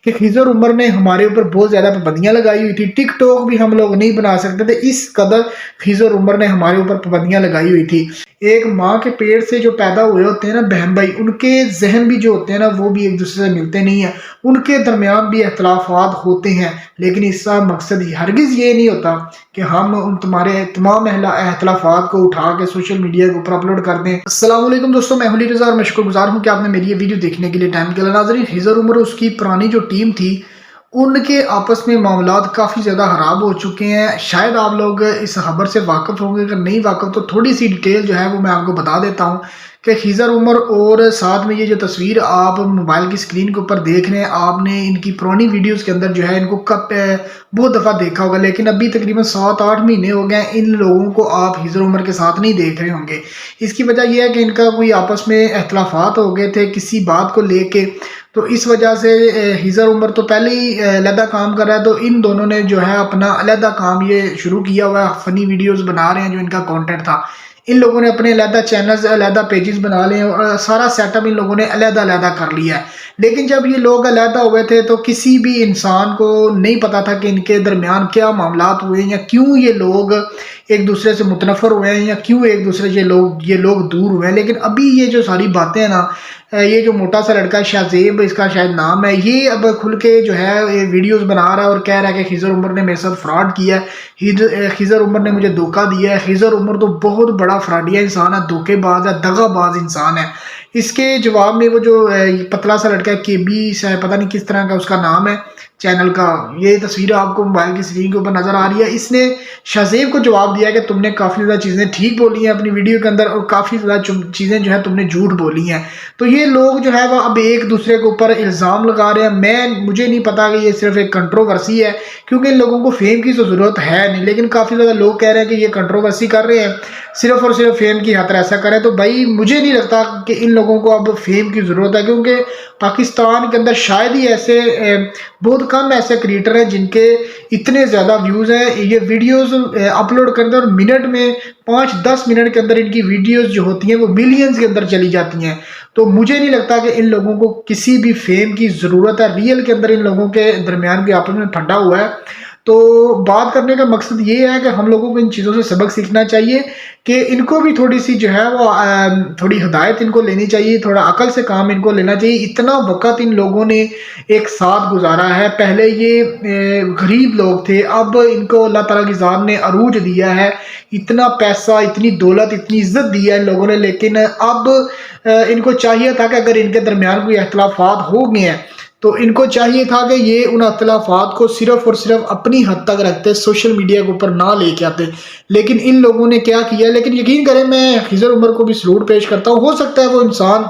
کہ خضر عمر نے ہمارے اوپر بہت زیادہ پابندیاں لگائی ہوئی تھی، ٹک ٹاک بھی ہم لوگ نہیں بنا سکتے تھے، اس قدر خضر عمر نے ہمارے اوپر پابندیاں لگائی ہوئی تھی۔ ایک ماں کے پیٹ سے جو پیدا ہوئے ہوتے ہیں نا بہن بھائی، ان کے ذہن بھی جو ہوتے ہیں نا وہ بھی ایک دوسرے سے ملتے نہیں ہیں، ان کے درمیان بھی اختلافات ہوتے ہیں، لیکن اس کا مقصد ہرگز یہ نہیں ہوتا کہ ہم ان تمہارے تمام اختلافات کو اٹھا کے سوشل میڈیا کے اوپر اپلوڈ کر دیں۔ السلام علیکم دوستوں، میں حلی رضا اور میں شکر گزار ہوں کہ آپ نے میری یہ ویڈیو دیکھنے کے لیے ٹائم نکالا۔ ناظرین، خضر عمر اس کی پرانی جو ٹیم تھی ان کے آپس میں معاملات کافی زیادہ خراب ہو چکے ہیں۔ شاید آپ لوگ اس خبر سے واقف ہوں گے، اگر نہیں واقف تو تھوڑی سی ڈیٹیل جو ہے وہ میں آپ کو بتا دیتا ہوں کہ خضر عمر اور ساتھ میں یہ جو تصویر آپ موبائل کی سکرین کے اوپر دیکھ رہے ہیں، آپ نے ان کی پرانی ویڈیوز کے اندر جو ہے ان کو بہت دفعہ دیکھا ہوگا، لیکن ابھی تقریباً 7-8 مہینے ہو گئے ان لوگوں کو آپ خضر عمر کے ساتھ نہیں دیکھ رہے ہوں گے۔ اس کی وجہ یہ ہے کہ ان کا کوئی آپس میں اختلافات ہو گئے تھے کسی بات کو لے کے، تو اس وجہ سے خضر عمر تو پہلے ہی علیحدہ کام کر رہا ہے، تو ان دونوں نے جو ہے اپنا علیحدہ کام یہ شروع کیا ہوا ہے، فنی ویڈیوز بنا رہے ہیں جو ان کا کانٹینٹ تھا۔ ان لوگوں نے اپنے علیحدہ چینلز علیحدہ پیجز بنا لے اور سارا سیٹ اپ ان لوگوں نے علیحدہ علیحدہ کر لیا ہے۔ لیکن جب یہ لوگ علیحدہ ہوئے تھے تو کسی بھی انسان کو نہیں پتا تھا کہ ان کے درمیان کیا معاملات ہوئے ہیں، یا کیوں یہ لوگ ایک دوسرے سے متنفر ہوئے ہیں، یا کیوں ایک دوسرے سے یہ لوگ دور ہوئے ہیں۔ لیکن ابھی یہ جو ساری باتیں ہیں نا، یہ جو موٹا سا لڑکا شہزیب اس کا شاید نام ہے، یہ اب کھل کے جو ہے ویڈیوز بنا رہا ہے اور کہہ رہا ہے کہ خضر عمر نے میرے ساتھ فراڈ کیا ہے، خضر عمر نے مجھے دھوکہ دیا ہے۔ خضر عمر تو بہت بڑا فراڈیا انسان ہے، دھوکے باز ہے، دغا باز انسان ہے۔ اس کے جواب میں وہ جو پتلا سا لڑکا ہے KB سے پتہ نہیں کس طرح کا اس کا نام ہے چینل کا، یہ تصویر آپ کو موبائل کی سکرین کے اوپر نظر آ رہی ہے، اس نے شہزیب کو جواب دیا کہ تم نے کافی زیادہ چیزیں ٹھیک بولی ہیں اپنی ویڈیو کے اندر، اور کافی زیادہ چیزیں جو ہے تم نے جھوٹ بولی ہیں۔ تو یہ لوگ جو ہے وہ اب ایک دوسرے کے اوپر الزام لگا رہے ہیں۔ مجھے نہیں پتا کہ یہ صرف ایک کنٹروورسی ہے، کیونکہ ان لوگوں کو فیم کی تو ضرورت ہے نہیں، لیکن کافی زیادہ لوگ کہہ رہے ہیں کہ یہ کنٹروورسی کر رہے ہیں صرف اور صرف فیم کی خاطر ایسا کریں۔ تو بھائی مجھے نہیں لگتا کہ ان لوگوں کو اب فیم کی ضرورت ہے، کیونکہ پاکستان کے اندر شاید ہی ایسے بہت کم ایسے کریٹر ہیں جن کے اتنے زیادہ ویوز ہیں۔ یہ ویڈیوز اپلوڈ کرتے ہیں اور منٹ میں 5-10 منٹ کے اندر ان کی ویڈیوز جو ہوتی ہیں وہ ملینز کے اندر چلی جاتی ہیں۔ تو مجھے نہیں لگتا کہ ان لوگوں کو کسی بھی فیم کی ضرورت ہے، ریئل کے اندر ان لوگوں کے درمیان بھی آپس میں پھٹا ہوا ہے۔ تو بات کرنے کا مقصد یہ ہے کہ ہم لوگوں کو ان چیزوں سے سبق سیکھنا چاہیے کہ ان کو بھی تھوڑی سی جو ہے وہ تھوڑی ہدایت ان کو لینی چاہیے، تھوڑا عقل سے کام ان کو لینا چاہیے۔ اتنا وقت ان لوگوں نے ایک ساتھ گزارا ہے، پہلے یہ غریب لوگ تھے، اب ان کو اللہ تعالیٰ کی ذات نے عروج دیا ہے، اتنا پیسہ، اتنی دولت، اتنی عزت دی ہے ان لوگوں نے، لیکن اب ان کو چاہیے تھا کہ اگر ان کے درمیان کوئی اختلافات ہو گئے ہیں تو ان کو چاہیے تھا کہ یہ ان اختلافات کو صرف اور صرف اپنی حد تک رکھتے، سوشل میڈیا کے اوپر نہ لے کے آتے، لیکن ان لوگوں نے کیا کیا۔ لیکن یقین کریں میں خضر عمر کو بھی سلوٹ پیش کرتا ہوں، ہو سکتا ہے وہ انسان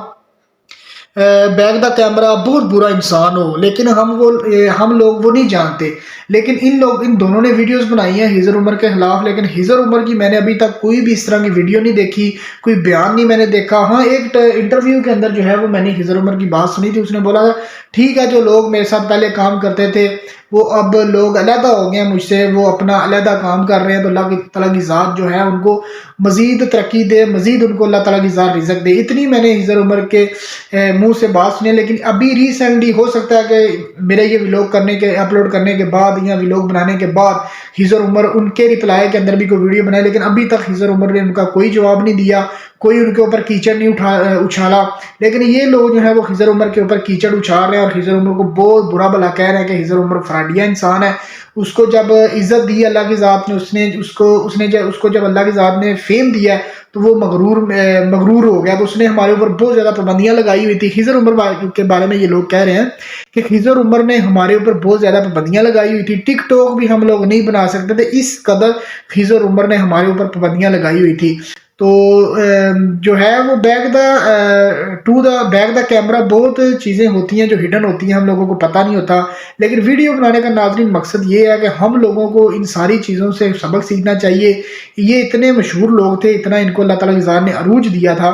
بیک دا کیمرہ بہت برا انسان ہو، لیکن ہم لوگ وہ نہیں جانتے۔ لیکن ان دونوں نے ویڈیوز بنائی ہیں خضر عمر کے خلاف، لیکن خضر عمر کی میں نے ابھی تک کوئی بھی اس طرح کی ویڈیو نہیں دیکھی، کوئی بیان نہیں میں نے دیکھا۔ ہاں، ایک انٹرویو کے اندر جو ہے وہ میں نے خضر عمر کی بات سنی تھی، اس نے بولا تھا ٹھیک ہے جو لوگ میرے ساتھ پہلے کام کرتے تھے وہ اب لوگ علیحدہ ہو گئے ہیں مجھ سے، وہ اپنا علیحدہ کام کر رہے ہیں، تو اللہ تعالیٰ کی ذات جو ہے ان کو مزید ترقی دے، مزید ان کو اللہ تعالیٰ کی ذات رزق دے۔ اتنی میں نے خضر عمر کے منہ سے بات سنی، لیکن ابھی ریسنٹلی ہو سکتا ہے کہ میرے یہ ویلوگ اپلوڈ کرنے کے بعد یا ویلوگ بنانے کے بعد خضر عمر ان کے ریپلائی کے اندر بھی کوئی ویڈیو بنائے، لیکن ابھی تک خضر عمر نے ان کا کوئی جواب نہیں دیا، کوئی ان کے اوپر کیچڑ نہیں اچھالا۔ لیکن یہ لوگ جو ہے وہ خضر عمر کے اوپر کیچڑ اچھال رہے ہیں اور خضر عمر کو بہت برا بھلا کہہ رہے ہیں کہ خضر عمر فراڈیا انسان ہے۔ اس کو جب عزت دی اللہ کی ذات نے، اس کو جب اللہ کی ذات نے فیم دیا تو وہ مغرور ہو گیا، تو اس نے ہمارے اوپر بہت زیادہ پابندیاں لگائی ہوئی تھی۔ خضر عمر کے بارے میں یہ لوگ کہہ رہے ہیں کہ خضر عمر نے ہمارے اوپر بہت زیادہ پابندیاں لگائی ہوئی تھی، ٹک ٹاک بھی ہم لوگ نہیں بنا سکتے تھے، اس قدر خضر عمر نے ہمارے اوپر پابندیاں لگائی ہوئی تھی۔ تو جو ہے وہ بیک دا کیمرہ بہت چیزیں ہوتی ہیں جو ہڈن ہوتی ہیں، ہم لوگوں کو پتہ نہیں ہوتا، لیکن ویڈیو بنانے کا ناظرین مقصد یہ ہے کہ ہم لوگوں کو ان ساری چیزوں سے سبق سیکھنا چاہیے۔ یہ اتنے مشہور لوگ تھے، اتنا ان کو اللہ تعالیٰ کی ذات نے عروج دیا تھا،